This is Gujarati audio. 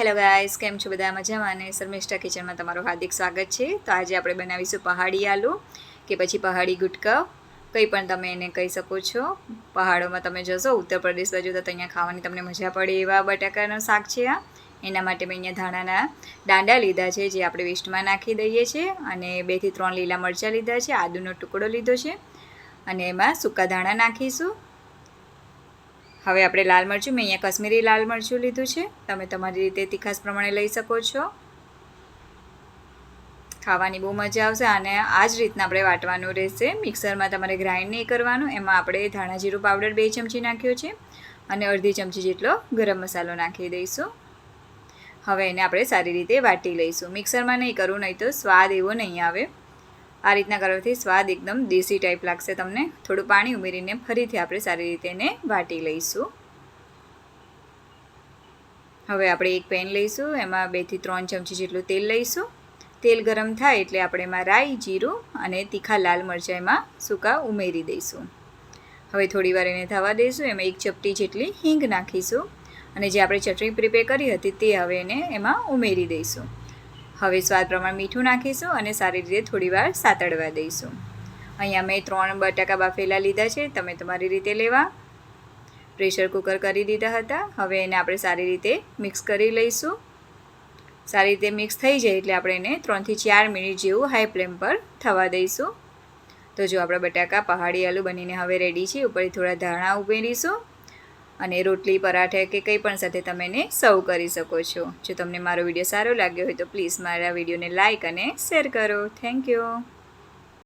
હેલો ગાઈસ, કેમ છો બધા? મજામાં? અને શર્મિષ્ઠા કિચનમાં તમારું હાર્દિક સ્વાગત છે. તો આજે આપણે બનાવીશું પહાડી આલુ કે પછી પહાડી ગુટકા, કંઈ પણ તમે એને કહી શકો છો. પહાડોમાં તમે જશો ઉત્તર પ્રદેશ બાજુ તો અહીંયા ખાવાની તમને મજા પડે એવા બટાકાનું શાક છે આ. એના માટે મેં અહીંયા ધાણાના દાંડા લીધા છે, જે આપણે વેસ્ટમાં નાખી દઈએ છીએ, અને 2 થી 3 લીલા મરચાં લીધા છે, આદુનો ટુકડો લીધો છે, અને એમાં સૂકા ધાણા નાખીશું. હવે આપણે લાલ મરચું, મેં અહીંયા કશ્મીરી લાલ મરચું લીધું છે, તમે તમારી રીતે તીખાસ પ્રમાણે લઈ શકો છો. ખાવાની બહુ મજા આવશે અને આ જ રીતના આપણે વાટવાનું રહેશે. મિક્સરમાં તમારે ગ્રાઇન્ડ નહીં કરવાનું. એમાં આપણે ધાણા જીરું પાવડર 2 ચમચી નાખ્યો છે અને અડધી ચમચી જેટલો ગરમ મસાલો નાખી દઈશું. હવે એને આપણે સારી રીતે વાટી લઈશું. મિક્સરમાં નહીં કરવું, નહીં તો સ્વાદ એવો નહીં આવે. આ રીતના કરવાથી સ્વાદ એકદમ દેશી ટાઈપ લાગશે તમને. થોડું પાણી ઉમેરીને ફરીથી આપણે સારી રીતે એને વાટી લઈશું. હવે આપણે એક પેન લઈશું, એમાં 2 થી 3 ચમચી જેટલું તેલ લઈશું. તેલ ગરમ થાય એટલે આપણે એમાં રાઈ, જીરું અને તીખા લાલ મરચાં એમાં સૂકા ઉમેરી દઈશું. હવે થોડી વાર એને થવા દઈશું. એમાં 1 ચપટી જેટલી હિંગ નાખીશું અને જે આપણે ચટણી પ્રિપેર કરી હતી તે હવે એને એમાં ઉમેરી દઈશું. હવે સ્વાદ પ્રમાણે મીઠું નાખીશું અને સારી રીતે થોડીવાર સાતળવા દઈશું. અહીંયા મેં 3 બટાકા બાફેલા લીધા છે, તમે તમારી રીતે લેવા. પ્રેશર કુકર કરી દીધા હતા. હવે એને આપણે સારી રીતે મિક્સ કરી લઈશું. સારી રીતે મિક્સ થઈ જાય એટલે આપણે એને 3 થી 4 મિનિટ જેવું હાઈ ફ્લેમ પર થવા દઈશું. તો જો આપણા બટાકા પહાડી આલુ બનીને હવે રેડી છે. ઉપરથી થોડા ધાણા ઉમેરીશું અને રોટલી, પરાઠા કે કંઈ પણ સાથે તમે એને સર્વ કરી શકો છો. જો તમને મારો વિડીયો સારો લાગ્યો હોય તો પ્લીઝ મારા વિડીયોને લાઇક અને શેર કરો. Thank you.